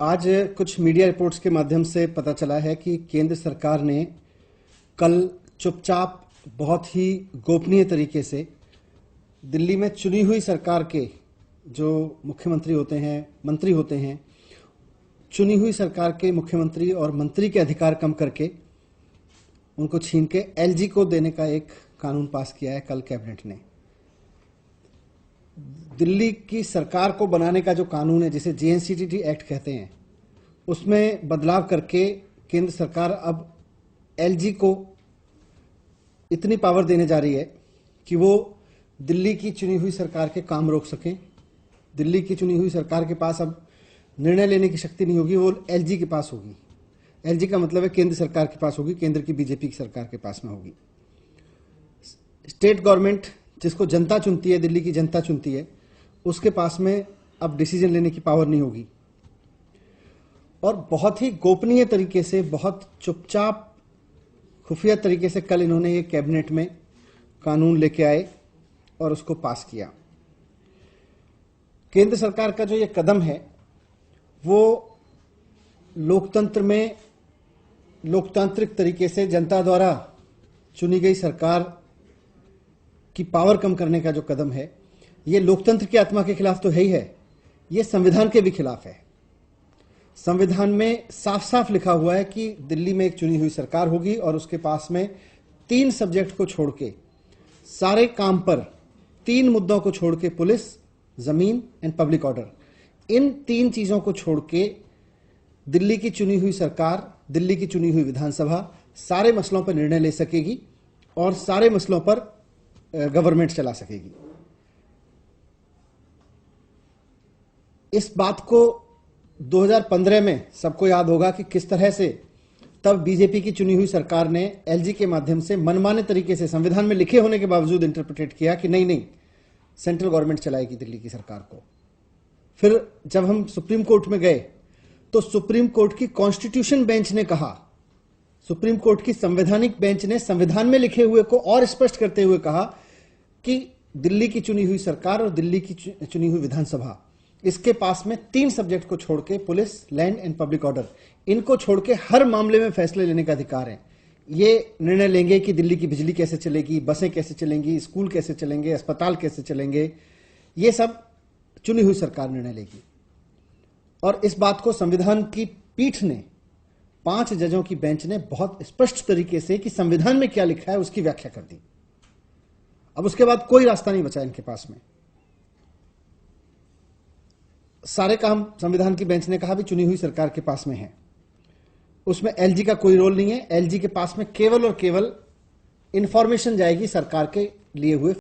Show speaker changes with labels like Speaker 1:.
Speaker 1: आज कुछ media reports के माध्यम से पता चला है कि केंद्र सरकार ने कल चुपचाप बहुत ही गोपनीय तरीके से दिल्ली में चुनी हुई सरकार के जो मुख्यमंत्री होते हैं, मंत्री होते हैं, चुनी हुई सरकार के मुख्यमंत्री और मंत्री के अधिकार कम करके उनको छीन के एलजी को देने का एक कानून पास किया है कल कैबिनेट ने। दिल्ली की सरकार को बनाने का जो कानून है, जिसे जेएनसीटीटी एक्ट कहते हैं, उसमें बदलाव करके केंद्र सरकार अब एलजी को इतनी पावर देने जा रही है कि वो दिल्ली की चुनी हुई सरकार के काम रोक सकें। दिल्ली की चुनी हुई सरकार के पास अब निर्णय लेने की शक्ति नहीं होगी, वो एलजी के पास होगी। एलजी का मतलब है केंद्र सरकार के पास होगी, केंद्र की बीजेपी की सरकार के पास में होगी। स्टेट गवर्नमेंट, जिसको जनता चुनती है, दिल्ली की जनता चुनती है, उसके पास में अब डिसीजन लेने की पावर नहीं होगी। और बहुत ही गोपनीय तरीके से, बहुत चुपचाप खुफिया तरीके से कल इन्होंने ये कैबिनेट में कानून लेके आए और उसको पास किया। केंद्र सरकार का जो ये कदम है वो लोकतंत्र में लोकतांत्रिक तरीके से जनता द्वारा चुनी गई सरकार की पावर कम करने का जो कदम है, ये लोकतंत्र की आत्मा के खिलाफ तो है ही है, ये संविधान के भी खिलाफ है। संविधान में साफ साफ लिखा हुआ है कि दिल्ली में एक चुनी हुई सरकार होगी और उसके पास में 3 सब्जेक्ट को छोड़ के सारे काम पर, 3 मुद्दों को छोड़ के, पुलिस, जमीन एंड पब्लिक ऑर्डर, इन 3 चीजों को छोड़ के दिल्ली की चुनी हुई सरकार, दिल्ली की चुनी हुई विधानसभा सारे मसलों पर निर्णय ले सकेगी और सारे मसलों पर गवर्नमेंट चला सकेगी। इस बात को 2015 में सबको याद होगा कि किस तरह से तब बीजेपी की चुनी हुई सरकार ने एलजी के माध्यम से मनमाने तरीके से, संविधान में लिखे होने के बावजूद, इंटरप्रिटेट किया कि नहीं सेंट्रल गवर्नमेंट चलाएगी दिल्ली की सरकार को। फिर जब हम सुप्रीम कोर्ट में गए तो सुप्रीम कोर्ट की कॉन्स्टिट्यूशन बेंच ने कहा, सुप्रीम कोर्ट की संवैधानिक बेंच ने संविधान में लिखे हुए को और स्पष्ट करते हुए कहा कि दिल्ली की चुनी हुई सरकार और दिल्ली की चुनी हुई विधानसभा, इसके पास में 3 सब्जेक्ट को छोड़ के, police, land and public order, इनको छोड़ के हर मामले में फैसले लेने का अधिकार है। ये निर्णय लेंगे कि दिल्ली की बिजली कैसे चलेगी, बसें कैसे चलेंगी, स्कूल कैसे चलेंगे, अस्पताल कैसे चलेंगे, ये सब चुनी हुई सरकार निर्णय लेगी। और इस बात को संविधान की पीठ ने, 5 जजों की बेंच ने बहुत स्पष्ट तरीके से कि संविधान में क्या लिखा है उसकी व्याख्या कर दी। अब उसके बाद कोई रास्ता नहीं बचा इनके पास में। सारे काम संविधान की बेंच ने कहा भी चुनी हुई सरकार के पास में है, उसमें एलजी का कोई रोल नहीं है। एलजी के पास में केवल और केवल इंफॉर्मेशन जाएगी सरकार के लिए हुए